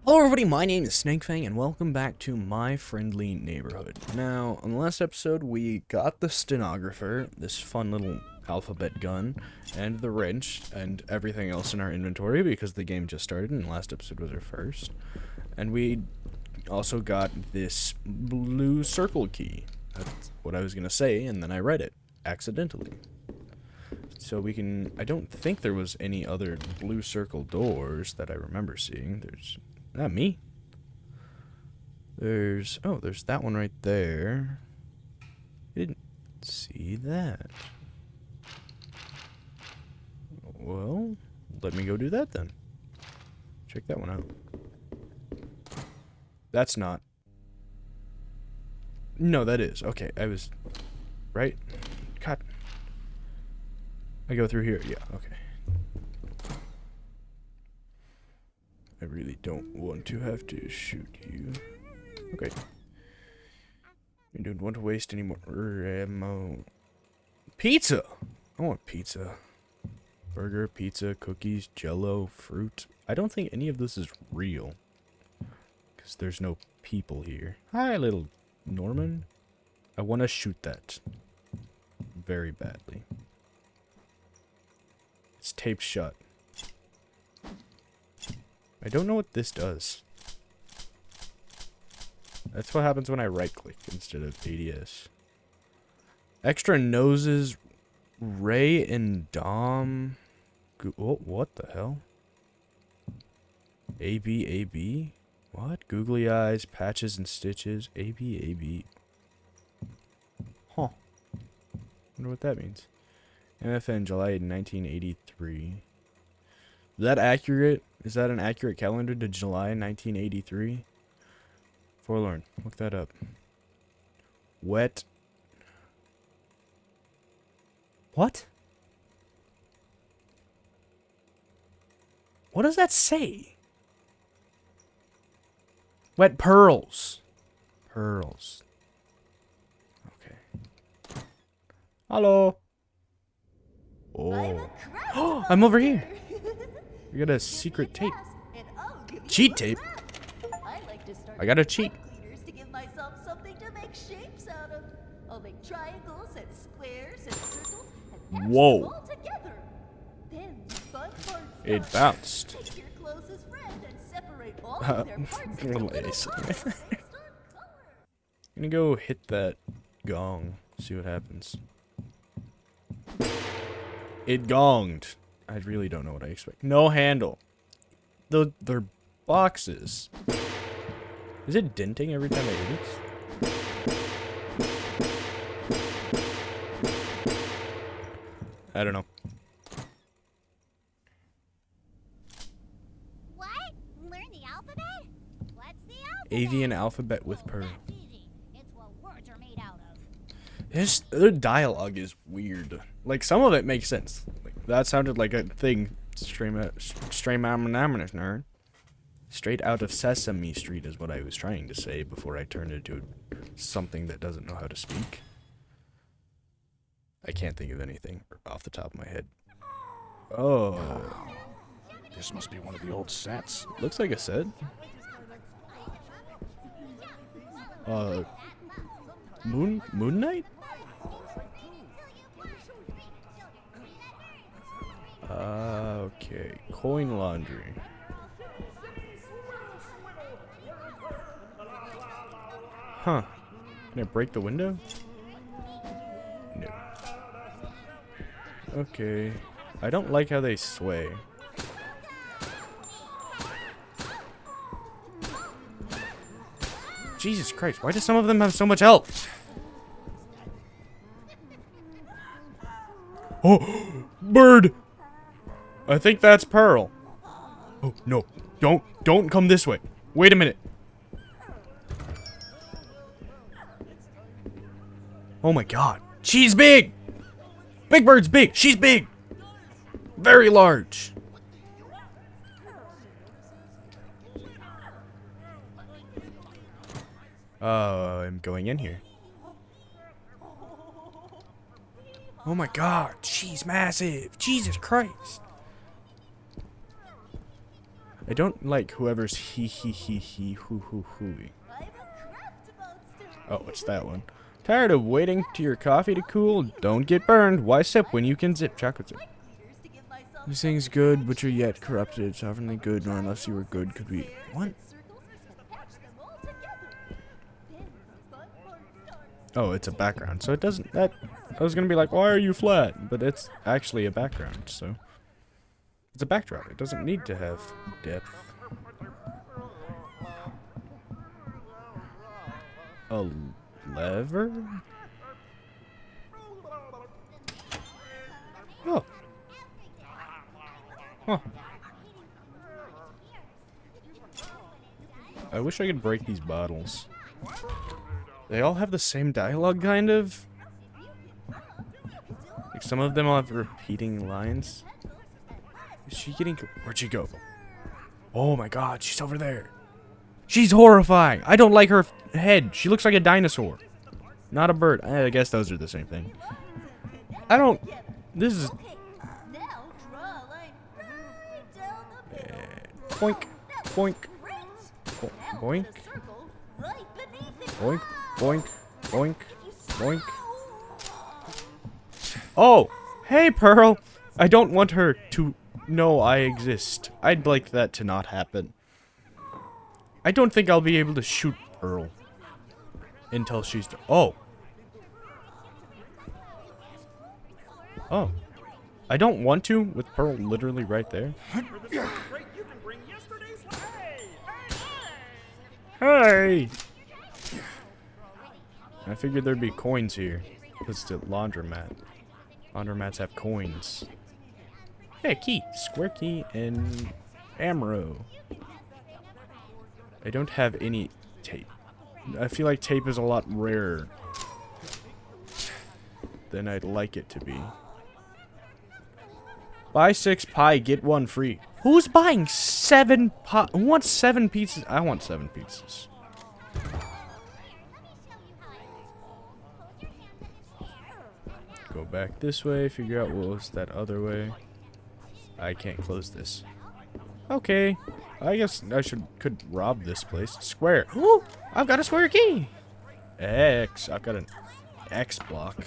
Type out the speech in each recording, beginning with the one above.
Hello everybody, my name is Snakefang, and welcome back to My Friendly Neighborhood. Now, on the last episode, we got the stenographer, this fun little alphabet gun, and the wrench, and everything else in our inventory, because the game just started, and the last episode was our first. And we also got this blue circle key. That's what I was gonna say, and then I read it, accidentally. So we can... I don't think there was any other blue circle doors that I remember seeing. There's... Not me. There's... Oh, there's that one right there. Didn't see that. Well, let me go do that then. Check that one out. That's not... No, that is. Okay, I was... Right? God. I go through here. Yeah, okay. I really don't want to have to shoot you. Okay. I don't want to waste any more ammo. Pizza! I want pizza. Burger, pizza, cookies, jello, fruit. I don't think any of this is real. Because there's no people here. Hi, little Norman. I want to shoot that. Very badly. It's taped shut. I don't know what this does. That's what happens when I right-click instead of ADS. Extra noses, Ray and Dom. What the hell? AB, AB? What? Googly eyes, patches and stitches. AB, AB. Huh. Wonder what that means. MFN, July 1983. Is that accurate? Is that an accurate calendar to July 1983? Forlorn. Look that up. Wet. What? What does that say? Wet pearls. Pearls. Okay. Hello. Oh. I'm over here. We got a secret tape. Cheat tape? I got a cheat. To give myself something to make shapes out of. I'll make triangles and squares and circles and match Whoa. them all together. Then the fun part's It done. bounced. Take your closest friend and separate all of their parts into little Relace. parts and start color. I'm gonna go hit that gong. See what happens. It gonged. I really don't know what I expect. No handle. They're boxes. Is it denting every time I hit it? I don't know. What? Learn the alphabet? What's the alphabet? Avian alphabet with Oh, pearl. that's easy. It's what words are made out of. Their dialogue is weird. Like, some of it makes sense. Like, that sounded like a thing straight out of Sesame Street is what I was trying to say before I turned into something that doesn't know how to speak. I can't think of anything off the top of my head. Oh. This must be one of the old sets. Looks like a set. Moon Knight? Okay. Coin laundry. Huh. Can I break the window? No. Okay. I don't like how they sway. Jesus Christ, why do some of them have so much health? Oh, bird! I think that's Pearl. Oh, no. Don't come this way. Wait a minute. Oh my god. She's big! Big Bird's big. She's big. Very large. I'm going in here. Oh my god, she's massive. Jesus Christ. I don't like whoever's he hoo. I'm a craft monster. Oh, what's that one? Tired of waiting to your coffee to cool? Don't get burned. Why sip when you can zip? Chocolate zip. Leaders to give myself This thing's good, but you're yet corrupted. Sovereignly good, nor unless you were good could be. What? circles and patch them all together. Then the fun part starts. Oh, it's a background, so it doesn't. That I was gonna be like, why are you flat? But it's actually a background, so it's a backdrop. It doesn't need to have depth. A lever? Oh. Huh. I wish I could break these bottles. They all have the same dialogue, kind of. Like, some of them all have repeating lines. Is she getting... Where'd she go? Oh my god, she's over there. She's horrifying. I don't like her head. She looks like a dinosaur. Not a bird. I guess those are the same thing. I don't... This is... Okay, now draw a line right down the middle. Boink. Boink. Great. Bo- Now boink. put a circle right beneath it. Boink. Boink. Boink. You Boink. smell- Oh! Hey, Pearl! I don't want her to know I exist. I'd like that to not happen. I don't think I'll be able to shoot Pearl. Until she's... Oh! Oh. I don't want to, with Pearl literally right there. Hey! I figured there'd be coins here. Because it's a laundromat. Laundromats have coins. Hey, key. Square key and ammo. I don't have any tape. I feel like tape is a lot rarer than I'd like it to be. Buy 6 pie, get 1 free. Who's buying 7 pie? Who wants 7 pizzas? I want 7 pizzas. Go back this way, figure out what was that other way. I can't close this. Okay. I guess I could rob this place. Square. Ooh, I've got a square key. X. I've got an X block.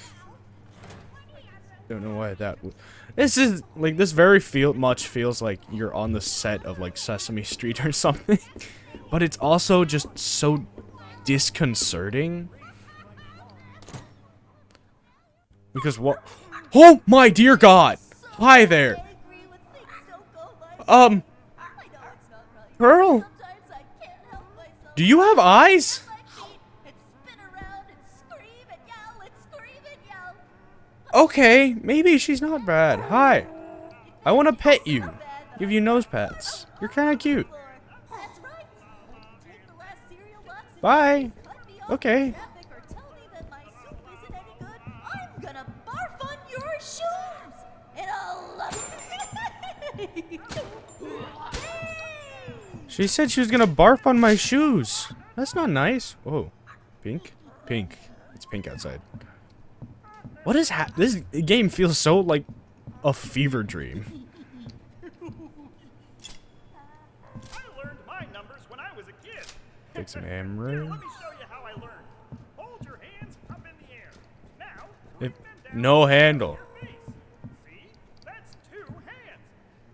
Don't know why that would. This is like this very much feels like you're on the set of like Sesame Street or something. But it's also just so disconcerting. Because what? Oh my dear God! Hi there. I agree with things don't go my Um, I know it's not right. Pearl, Sometimes I can't help myself. do you have eyes? My feet and spin around and scream and yell and scream and yell. Okay, maybe she's not bad. Hi. I want to pet you. Give you nose pats. You're kind of cute. That's right. Take the last cereal box and Bye. cut me off Okay. in traffic or tell me that my soup isn't any good. I'm gonna barf on your shoes. And I'll love it. She said she was gonna barf on my shoes. That's not nice. Whoa. Pink? Pink. It's pink outside. What is this game feels so like a fever dream. I learned my numbers when I was a kid. Take some Here, ammo. let me show you how I learned. Hold your hands up in the air. Now, If, put them down no on handle. your face. See? That's 2 hands.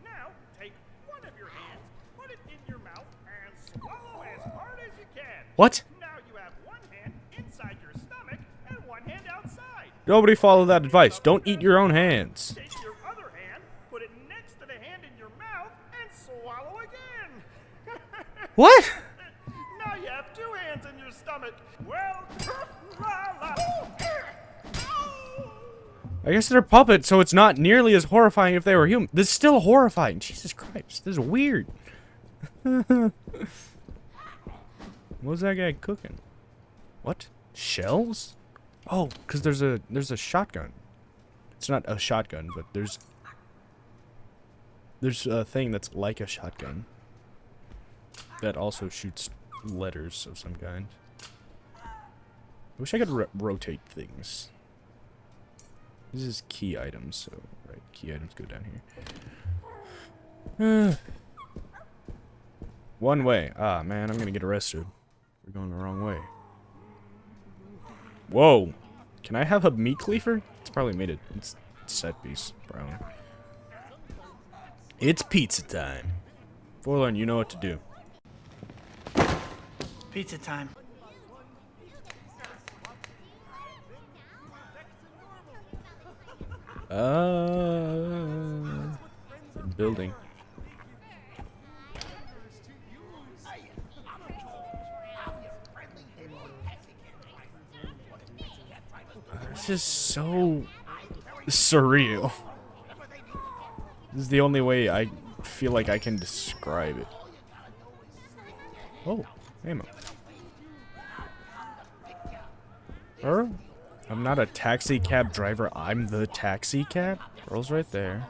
Now, take one of your hands, put it in your mouth, and swallow as hard as you can. What? Now you have one hand inside your stomach and one hand outside. Nobody follow that advice. Don't eat your own hands. Take your other hand, put it next to the hand in your mouth, and swallow again. What? Now you have 2 hands in your stomach. Well, la la. I guess they're puppets, so it's not nearly as horrifying if they were human. This is still horrifying. Jesus Christ. This is weird. What was that guy cooking? What? Shells? Oh, because there's a shotgun. It's not a shotgun, but there's a thing that's like a shotgun that also shoots letters of some kind. I wish I could rotate things. This is key items, so right, key items go down here. One way. Ah, man, I'm gonna get arrested. We're going the wrong way. Whoa. Can I have a meat cleaver? It's probably made it. It's set piece, probably. It's pizza time. Forlorn, you know what to do. Pizza time. Building. This is so surreal. This is the only way I feel like I can describe it. Oh, ammo. I'm not a taxi cab driver. I'm the taxi cab. Girl's right there.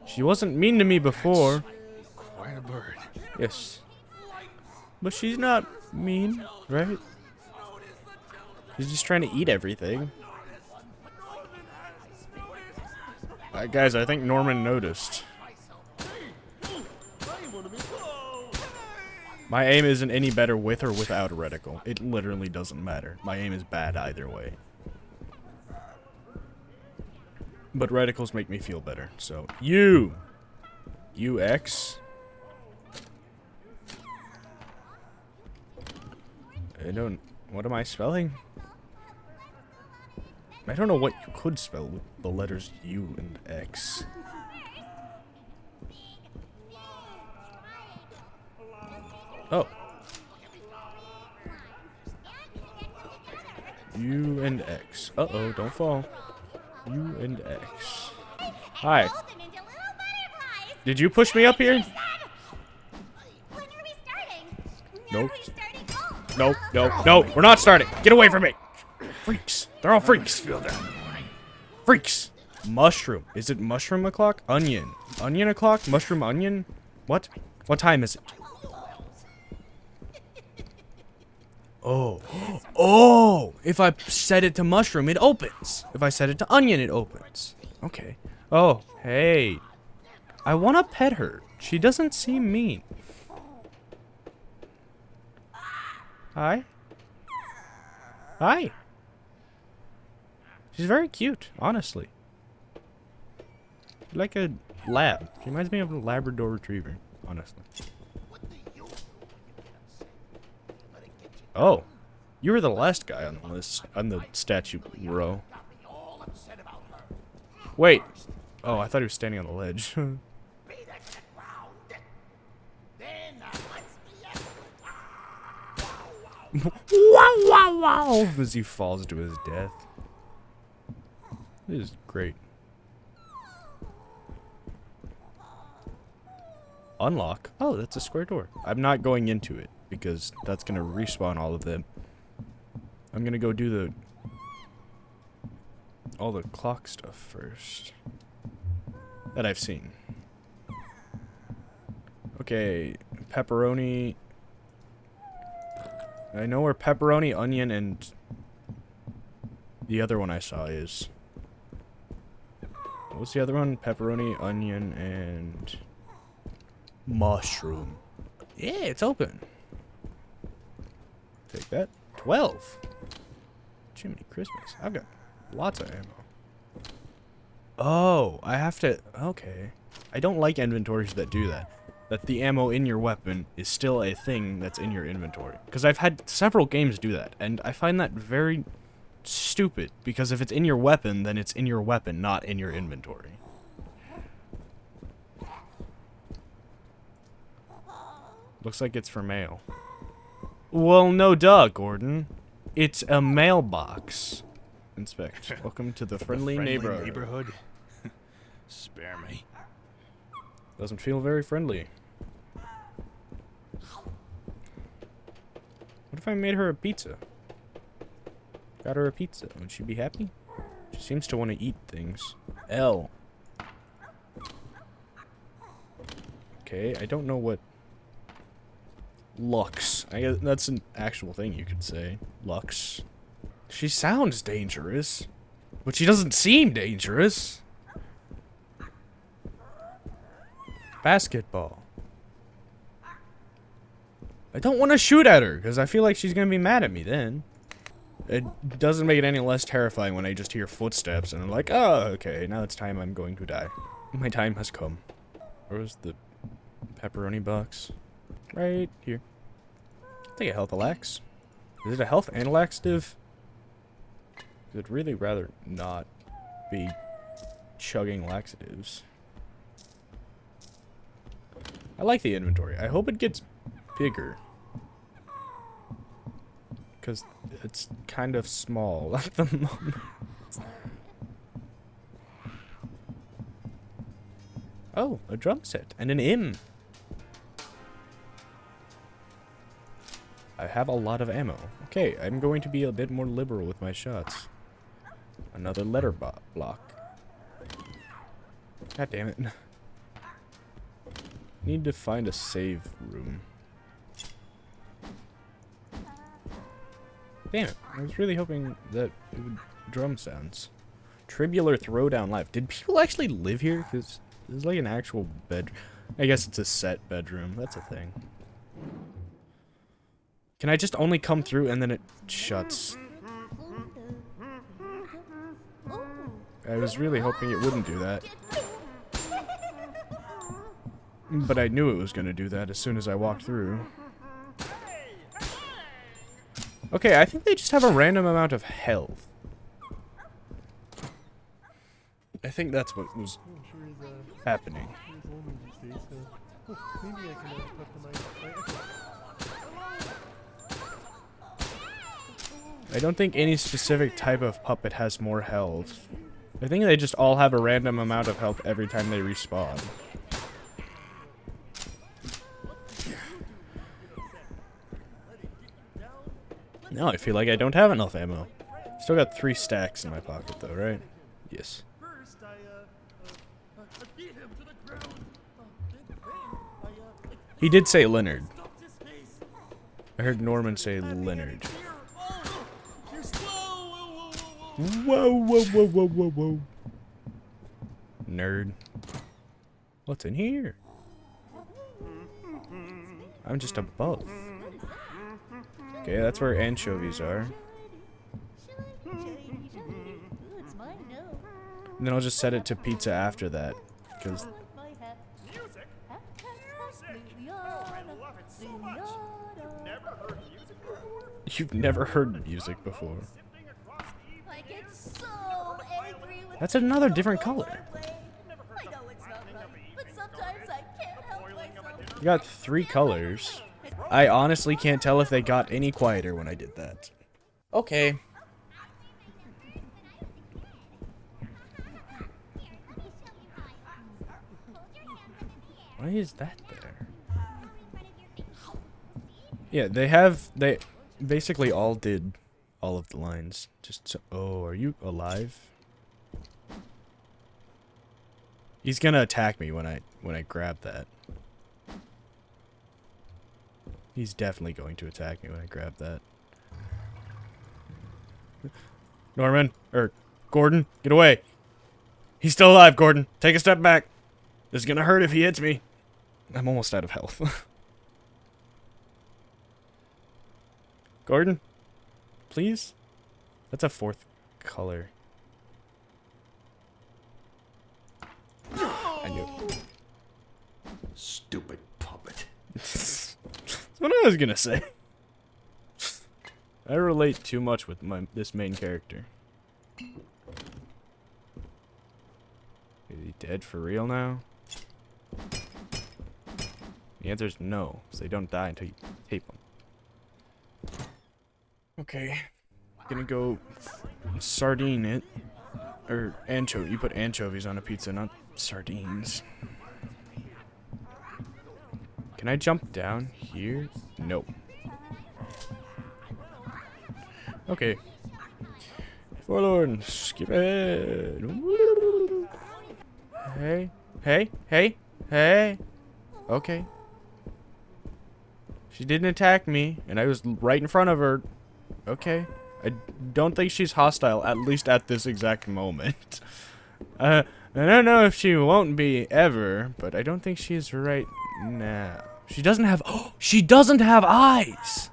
She wasn't mean to me before. Quite a bird. Yes. But she's not mean, right? She's just trying to eat everything. Guys, I think Norman noticed. My aim isn't any better with or without a reticle. It literally doesn't matter. My aim is bad either way. But reticles make me feel better, so... UX. I don't... What am I spelling? I don't know what you could spell with the letters U and X. Oh. U and X. Uh-oh, don't fall. U and X. Hi. Did you push me up here? When are we starting? Nope. Are we starting? Oh, No, no, no, we're not starting. Get away from me. Freaks. They're all freaks. Freaks. Mushroom. Is it mushroom o'clock? Onion. Onion o'clock? Mushroom onion? What? What time is it? Oh. Oh! If I set it to mushroom, it opens. If I set it to onion, it opens. Okay. Oh, hey. I want to pet her. She doesn't seem mean. Hi. Hi. She's very cute, honestly. Like a lab. She reminds me of a Labrador Retriever, honestly. Oh. You were the last guy on the list, on the statue row. Wait. Oh, I thought he was standing on the ledge. Wow, wow, wow! As he falls to his death. This is great. Unlock. Oh, that's a square door. I'm not going into it because that's gonna respawn all of them. I'm gonna go do all the clock stuff first that I've seen. Okay, pepperoni. I know where pepperoni, onion, and the other one I saw is. What was the other one? Pepperoni, onion, and mushroom. Yeah, it's open. Take that. 12. Jiminy Christmas. I've got lots of ammo. Oh, I have to... Okay. I don't like inventories that do that. That the ammo in your weapon is still a thing that's in your inventory. Because I've had several games do that, and I find that very stupid. Because if it's in your weapon, then it's in your weapon, not in your inventory. Looks like it's for mail. Well, no duh, Gordon. It's a mailbox. Inspect. Welcome to the friendly neighborhood. Spare me. Doesn't feel very friendly. What if I made her a pizza? Got her a pizza. Would she be happy? She seems to want to eat things. L. Okay, I don't know what... Lux. I guess that's an actual thing you could say. Lux. She sounds dangerous, but she doesn't seem dangerous. Basketball. I don't want to shoot at her, because I feel like she's going to be mad at me then. It doesn't make it any less terrifying when I just hear footsteps, and I'm like, oh, okay, now it's time I'm going to die. My time has come. Where was the pepperoni box? Right here. I'll take a health lax. Is it a health and laxative? I'd really rather not be chugging laxatives. I like the inventory. I hope it gets bigger. Because it's kind of small at the moment. Oh, a drum set and an M. I have a lot of ammo. Okay, I'm going to be a bit more liberal with my shots. Another letter block. God damn it. Need to find a save room. Damn it. I was really hoping that it would drum sounds. Tribular Throwdown Live. Did people actually live here? Because there's like an actual bed. I guess it's a set bedroom. That's a thing. Can I just only come through and then it shuts? I was really hoping it wouldn't do that. But I knew it was going to do that as soon as I walked through. Okay, I think they just have a random amount of health. I think that's what was happening. I don't think any specific type of puppet has more health. I think they just all have a random amount of health every time they respawn. Now I feel like I don't have enough ammo. Still got 3 stacks in my pocket though, right? Yes. He did say Leonard. I heard Norman say Leonard. Whoa, whoa, whoa, whoa, whoa, whoa. Nerd. What's in here? I'm just above. Okay, that's where anchovies are. And then I'll just set it to pizza after that. Because Music? Oh, I love it so much. You've never heard music before? you've never heard music before. Sifting across the I get so angry with That's another people different all color. my way. I know it's not right, but sometimes I can't help myself. You got 3 colors. I honestly can't tell if they got any quieter when I did that. Okay. Why is that there? Yeah, they basically all did all of the lines. Just so, oh, are you alive? He's gonna attack me when I grab that. He's definitely going to attack me when I grab that. Norman, or Gordon, get away. He's still alive, Gordon. Take a step back. This is gonna hurt if he hits me. I'm almost out of health. Gordon, please? That's a 4th color. I knew it. Stupid puppet. That's what I was gonna say. I relate too much with this main character. Is he dead for real now? The answer is no, so they don't die until you tape them. Okay, gonna go sardine it, or anchovy. You put anchovies on a pizza, not sardines. Can I jump down here? Nope. Okay. Forlorn, skip it. Hey, hey, hey, hey. Okay. She didn't attack me, and I was right in front of her. Okay. I don't think she's hostile, at least at this exact moment. I don't know if she won't be ever, but I don't think she's right now. She doesn't have... Oh, she doesn't have eyes!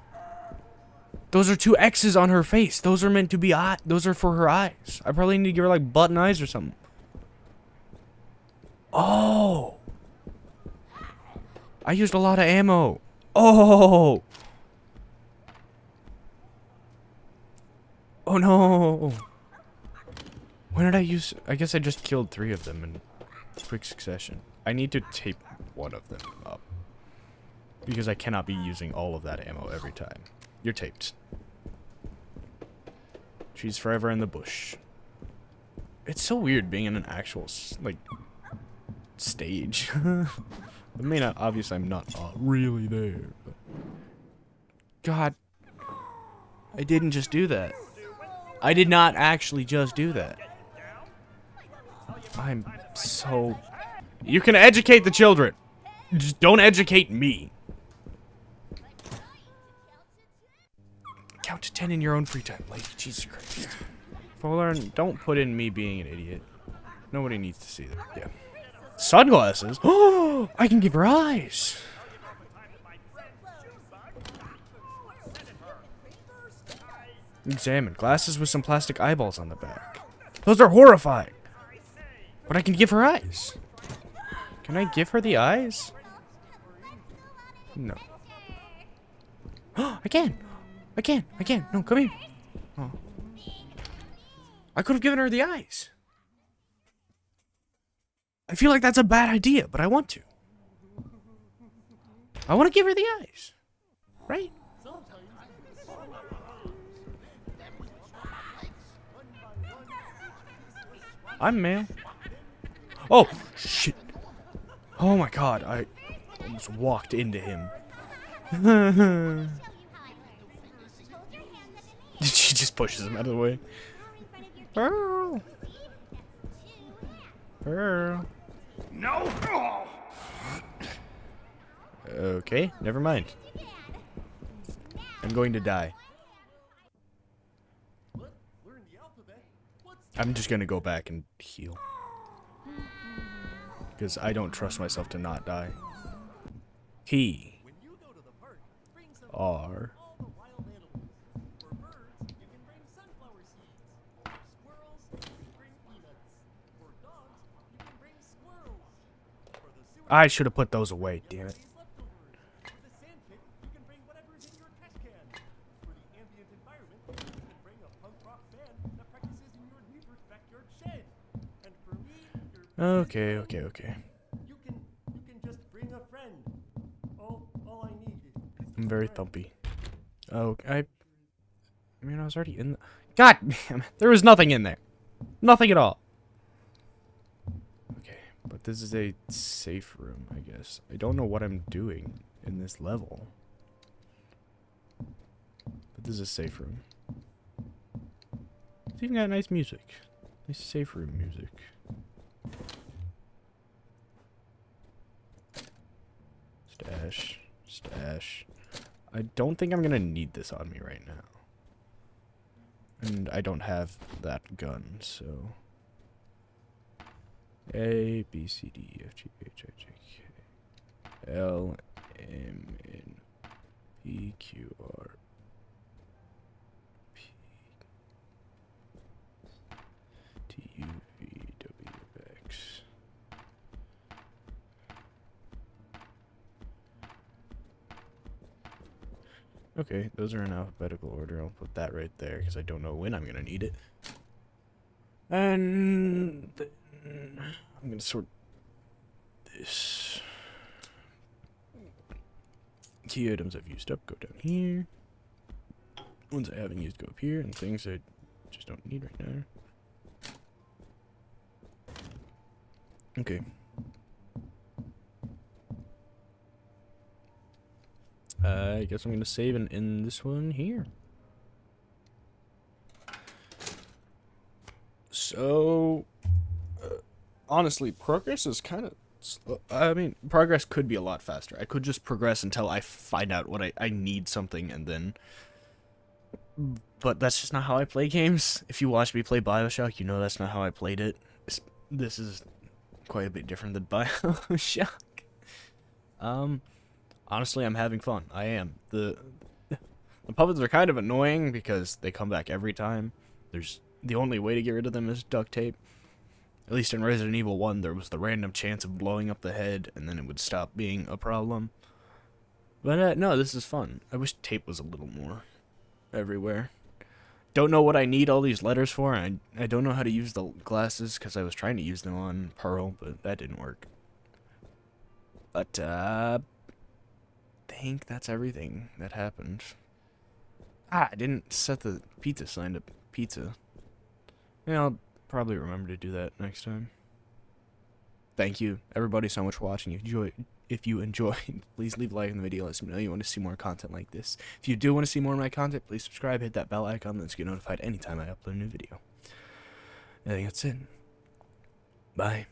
Those are 2 X's on her face. Those are meant to be eye. Those are for her eyes. I probably need to give her like button eyes or something. Oh! I used a lot of ammo. Oh! Oh no! When did I use... I guess I just killed 3 of them in quick succession. I need to tape one of them up. Because I cannot be using all of that ammo every time. You're taped. She's forever in the bush. It's so weird being in an actual, like, stage. I mean, obviously I'm not really there, but... God. I didn't just do that. I did not actually just do that. I'm so... You can educate the children. Just don't educate me. Count to 10 in your own free time. Like, Jesus Christ. Fuller, don't put in me being an idiot. Nobody needs to see that. Yeah. Sunglasses? Oh, I can give her eyes. Examine. Glasses with some plastic eyeballs on the back. Those are horrifying. But I can give her eyes. Can I give her the eyes? No. I can. I can. No, come here. Oh. I could have given her the eyes. I feel like that's a bad idea, but I want to. I want to give her the eyes. Right? I'm male. Oh, shit. Oh my god, I almost walked into him. She just pushes him out of the way. Pearl. Pearl. No! Okay, never mind. I'm going to die. I'm just gonna go back and heal. Because I don't trust myself to not die. P. R. I should have put those away, damn it. Okay. You can just bring a friend. All I need is I'm very thumpy. Oh, I mean, I was already in the... God damn it. There was nothing in there. Nothing at all. Okay, but this is a safe room, I guess. I don't know what I'm doing in this level. But this is a safe room. It's even got nice music. Nice safe room music. Stash. I don't think I'm gonna need this on me right now. And I don't have that gun, so... A, B, C, D, E, F, G, H, I, J, K, L, M, N, P, Q, R, P, T, U, V, W, X. Okay, those are in alphabetical order. I'll put that right there because I don't know when I'm gonna need it. And I'm gonna sort this. Key items I've used up go down here. Ones I haven't used go up here, and things I just don't need right now. Okay. I guess I'm gonna save in this one here. So, honestly, progress is kind of slow. I mean, progress could be a lot faster. I could just progress until I find out what I need something and then... But that's just not how I play games. If you watch me play BioShock, you know that's not how I played it. This is quite a bit different than BioShock. Honestly, I'm having fun. I am. The puppets are kind of annoying because they come back every time. The only way to get rid of them is duct tape. At least in Resident Evil 1, there was the random chance of blowing up the head, and then it would stop being a problem. But no, this is fun. I wish tape was a little more everywhere. Don't know what I need all these letters for. I don't know how to use the glasses because I was trying to use them on Pearl, but that didn't work. But I think that's everything that happened. I didn't set the pizza sign to pizza. Yeah, I'll probably remember to do that next time. Thank you, everybody, so much for watching. If you enjoyed, please leave a like on the video. Let me know you want to see more content like this. If you do want to see more of my content, please subscribe, hit that bell icon, then get notified anytime I upload a new video. I think that's it. Bye.